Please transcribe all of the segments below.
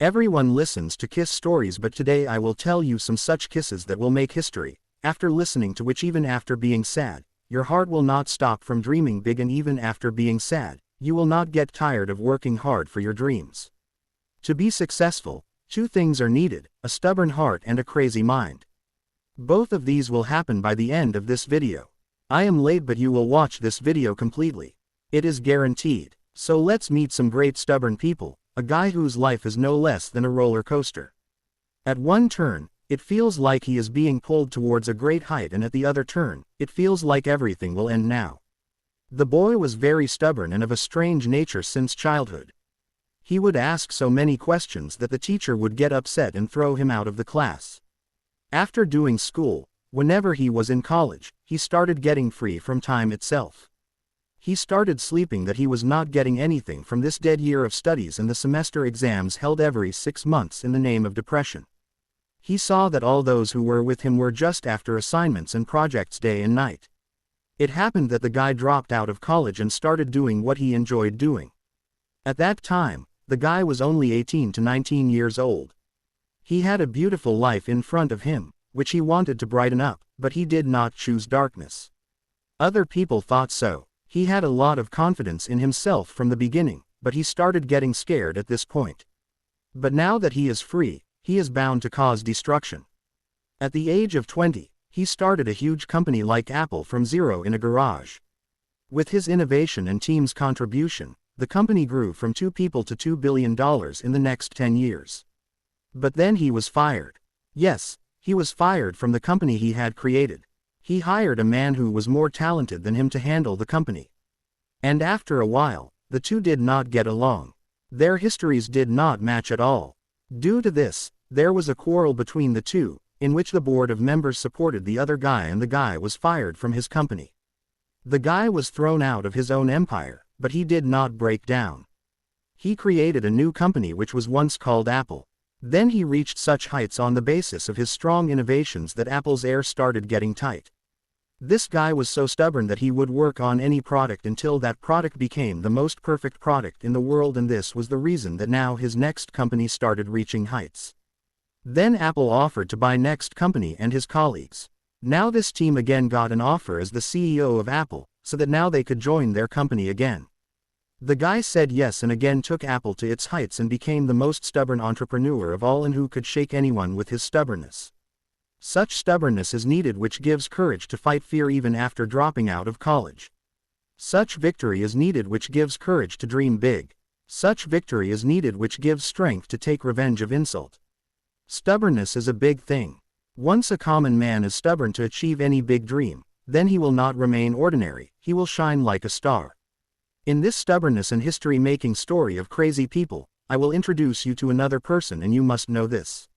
Everyone listens to kiss stories, but today I will tell you some such kisses that will make history, after listening to which even after being sad, your heart will not stop from dreaming big, and even after being sad, you will not get tired of working hard for your dreams. To be successful, two things are needed: a stubborn heart and a crazy mind. Both of these will happen by the end of this video. I am late, but you will watch this video completely. It is guaranteed. So let's meet some great stubborn people, a guy whose life is no less than a roller coaster. At one turn, it feels like he is being pulled towards a great height, and at the other turn, it feels like everything will end now. The boy was very stubborn and of a strange nature since childhood. He would ask so many questions that the teacher would get upset and throw him out of the class. After doing school, whenever he was in college, he started getting free from time itself. He started sleeping that he was not getting anything from this dead year of studies and the semester exams held every 6 months in the name of depression. He saw that all those who were with him were just after assignments and projects day and night. It happened that the guy dropped out of college and started doing what he enjoyed doing. At that time, the guy was only 18 to 19 years old. He had a beautiful life in front of him, which he wanted to brighten up, but he did not choose darkness. Other people thought so. He had a lot of confidence in himself from the beginning, but he started getting scared at this point. But now that he is free, he is bound to cause destruction. At the age of 20, he started a huge company like Apple from zero in a garage. With his innovation and team's contribution, the company grew from 2 people to $2 billion in the next 10 years. But then he was fired. Yes, he was fired from the company he had created. He hired a man who was more talented than him to handle the company. And after a while, the two did not get along. Their histories did not match at all. Due to this, there was a quarrel between the two, in which the board of members supported the other guy and the guy was fired from his company. The guy was thrown out of his own empire, but he did not break down. He created a new company which was once called Apple. Then he reached such heights on the basis of his strong innovations that Apple's air started getting tight. This guy was so stubborn that he would work on any product until that product became the most perfect product in the world, and this was the reason that now his next company started reaching heights. Then Apple offered to buy next company and his colleagues. Now this team again got an offer as the CEO of Apple, so that now they could join their company again. The guy said yes and again took Apple to its heights and became the most stubborn entrepreneur of all, and who could shake anyone with his stubbornness. Such stubbornness is needed which gives courage to fight fear even after dropping out of college. Such victory is needed which gives courage to dream big. Such victory is needed which gives strength to take revenge of insult. Stubbornness is a big thing. Once a common man is stubborn to achieve any big dream, then he will not remain ordinary, he will shine like a star. In this stubbornness and history-making story of crazy people, I will introduce you to another person, and you must know this.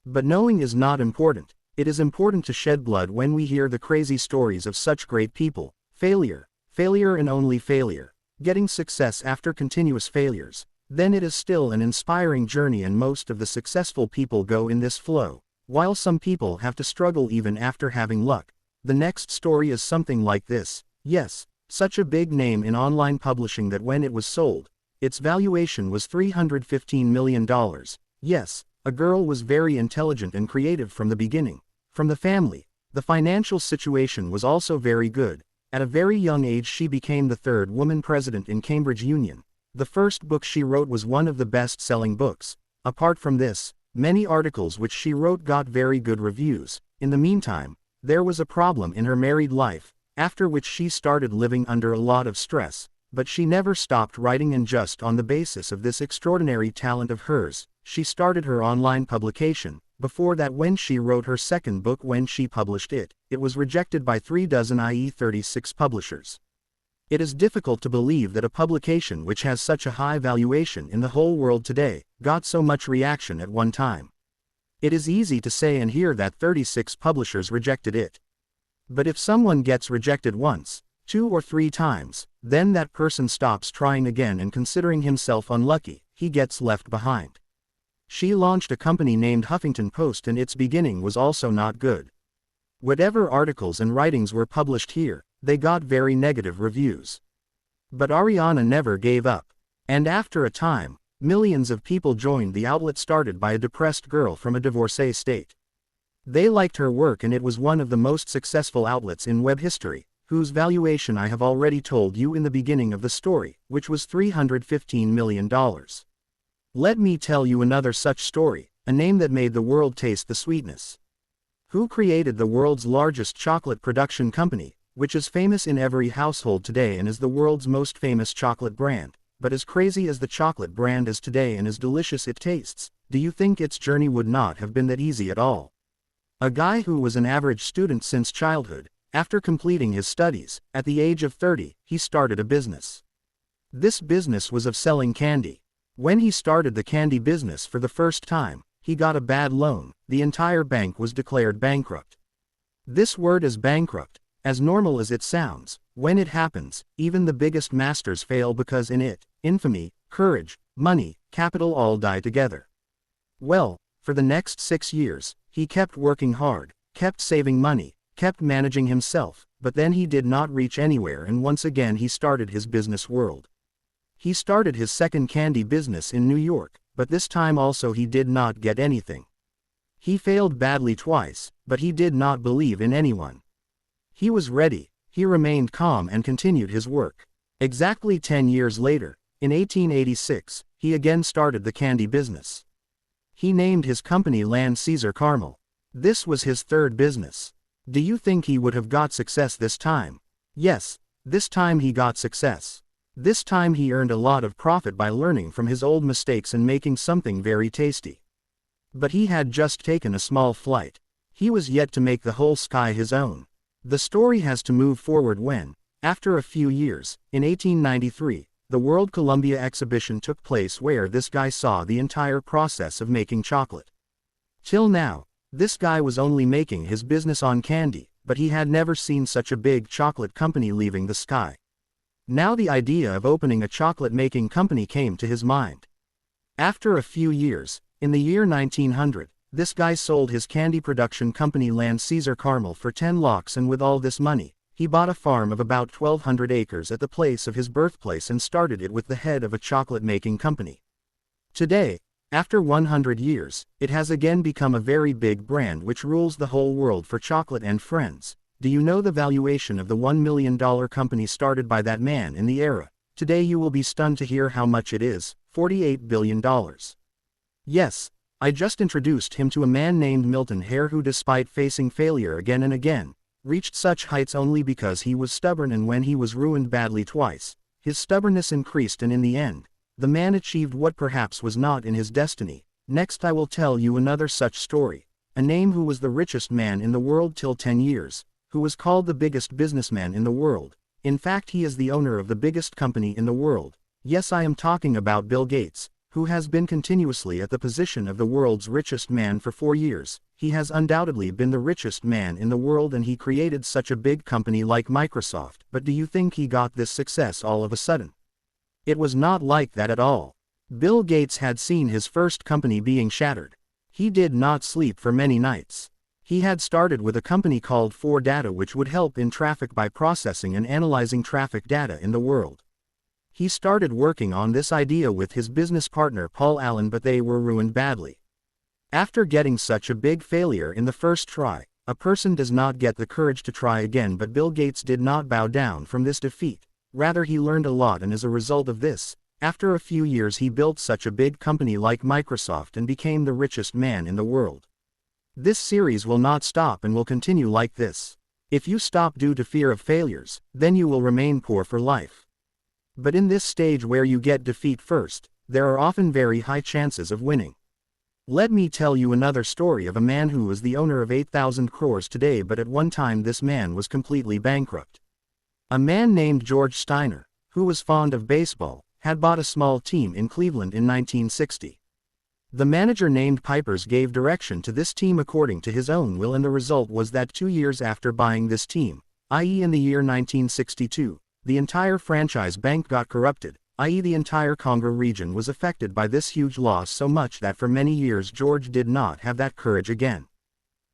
But knowing is not important. It is important to shed blood when we hear the crazy stories of such great people. Failure, failure and only failure. Getting success after continuous failures. Then it is still an inspiring journey, and most of the successful people go in this flow, while some people have to struggle even after having luck. The next story is something like this. Yes, such a big name in online publishing that when it was sold, its valuation was $315 million. Yes, a girl was very intelligent and creative from the beginning. From the family, the financial situation was also very good. At a very young age she became the 3rd woman president in Cambridge Union. The first book she wrote was one of the best-selling books. Apart from this, many articles which she wrote got very good reviews. In the meantime, there was a problem in her married life, after which she started living under a lot of stress, but she never stopped writing, and just on the basis of this extraordinary talent of hers, she started her online publication. Before that, when she wrote her second book, when she published it, it was rejected by 36, i.e. 36 publishers. It is difficult to believe that a publication which has such a high valuation in the whole world today, got so much reaction at one time. It is easy to say and hear that 36 publishers rejected it. But if someone gets rejected once, 2 or 3 times, then that person stops trying again, and considering himself unlucky, he gets left behind. She launched a company named Huffington Post, and its beginning was also not good. Whatever articles and writings were published here, they got very negative reviews. But Ariana never gave up. And after a time, Millions of people joined the outlet started by a depressed girl from a divorcee state. They liked her work and it was one of the most successful outlets in web history, whose valuation I have already told you in the beginning of the story, which was $315 million. Let me tell you another such story, a name that made the world taste the sweetness. Who created the world's largest chocolate production company, which is famous in every household today and is the world's most famous chocolate brand, but as crazy as the chocolate brand is today and as delicious it tastes, do you think its journey would not have been that easy at all? A guy who was an average student since childhood, after completing his studies, at the age of 30, he started a business. This business was of selling candy. When he started the candy business for the first time, he got a bad loan, the entire bank was declared bankrupt. This word is bankrupt, as normal as it sounds, when it happens, even the biggest masters fail because in it, infamy, courage, money, capital all die together. Well, for the next 6 years, he kept working hard, kept saving money, kept managing himself, but then he did not reach anywhere and once again he started his business world. He started his second candy business in New York, but this time also he did not get anything. He failed badly twice, but he did not believe in anyone. He was ready, he remained calm and continued his work. Exactly 10 years later, in 1886, he again started the candy business. He named his company Land Caesar Caramel. This was his third business. Do you think he would have got success this time? Yes, this time he got success. This time he earned a lot of profit by learning from his old mistakes and making something very tasty. But he had just taken a small flight. He was yet to make the whole sky his own. The story has to move forward when, after a few years, in 1893, the World Columbia Exhibition took place where this guy saw the entire process of making chocolate. Till now, this guy was only making his business on candy, but he had never seen such a big chocolate company leaving the sky. Now the idea of opening a chocolate-making company came to his mind. After a few years, in the year 1900, this guy sold his candy production company Land Caesar Caramel for 10 lakhs and with all this money, he bought a farm of about 1,200 acres at the place of his birthplace and started it with the head of a chocolate-making company. Today, after 100 years, it has again become a very big brand which rules the whole world for chocolate and friends. Do you know the valuation of the $1 million company started by that man in the era? Today you will be stunned to hear how much it is, $48 billion. Yes, I just introduced him to a man named Milton Hare who despite facing failure again and again, reached such heights only because he was stubborn, and when he was ruined badly twice, his stubbornness increased and in the end, the man achieved what perhaps was not in his destiny. Next I will tell you another such story, a name who was the richest man in the world till 10 years, who was called the biggest businessman in the world. In fact he is the owner of the biggest company in the world. Yes, I am talking about Bill Gates, who has been continuously at the position of the world's richest man for 4 years. He has undoubtedly been the richest man in the world and he created such a big company like Microsoft. But do you think he got this success all of a sudden? It was not like that at all. Bill Gates had seen his first company being shattered. He did not sleep for many nights. He had started with a company called 4Data which would help in traffic by processing and analyzing traffic data in the world. He started working on this idea with his business partner Paul Allen, but they were ruined badly. After getting such a big failure in the first try, a person does not get the courage to try again, but Bill Gates did not bow down from this defeat. Rather he learned a lot, and as a result of this, after a few years he built such a big company like Microsoft and became the richest man in the world. This series will not stop and will continue like this. If you stop due to fear of failures, then you will remain poor for life. But in this stage where you get defeat first, there are often very high chances of winning. Let me tell you another story of a man who is the owner of 8,000 crores today, but at one time this man was completely bankrupt. A man named George Steiner, who was fond of baseball, had bought a small team in Cleveland in 1960. The manager named Pipers gave direction to this team according to his own will, and the result was that 2 years after buying this team, i.e. in the year 1962, the entire franchise bank got corrupted, i.e. the entire Congo region was affected by this huge loss, so much that for many years George did not have that courage again.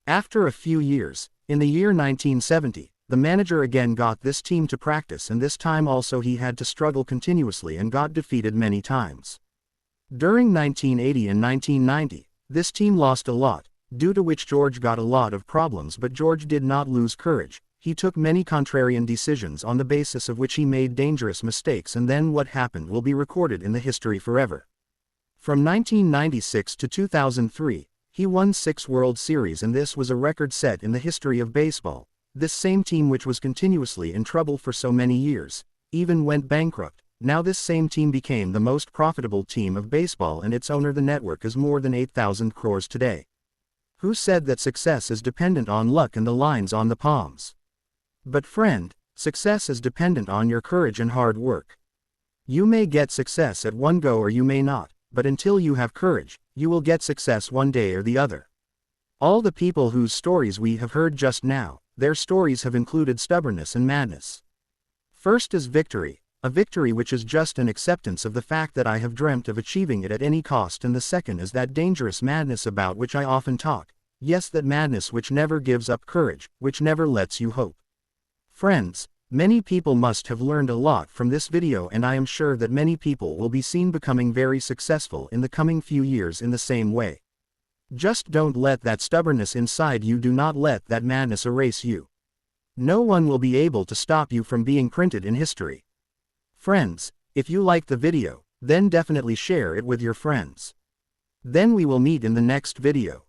After a few years, in the year 1970, the manager again got this team to practice, and this time also he had to struggle continuously and got defeated many times. During 1980 and 1990, this team lost a lot, due to which George got a lot of problems, but George did not lose courage. He took many contrarian decisions on the basis of which he made dangerous mistakes, and then what happened will be recorded in the history forever. From 1996 to 2003, he won 6 World Series, and this was a record set in the history of baseball. This same team, which was continuously in trouble for so many years, even went bankrupt. Now this same team became the most profitable team of baseball, and its owner, the network, is more than 8,000 crores today. Who said that success is dependent on luck and the lines on the palms? But friend, success is dependent on your courage and hard work. You may get success at one go or you may not, but until you have courage, you will get success one day or the other. All the people whose stories we have heard just now, their stories have included stubbornness and madness. First is victory, a victory which is just an acceptance of the fact that I have dreamt of achieving it at any cost, and the second is that dangerous madness about which I often talk. Yes, that madness which never gives up courage, which never lets you hope. Friends, many people must have learned a lot from this video, and I am sure that many people will be seen becoming very successful in the coming few years in the same way. Just don't let that stubbornness inside you, do not let that madness erase you. No one will be able to stop you from being printed in history. Friends, if you like the video, then definitely share it with your friends. Then we will meet in the next video.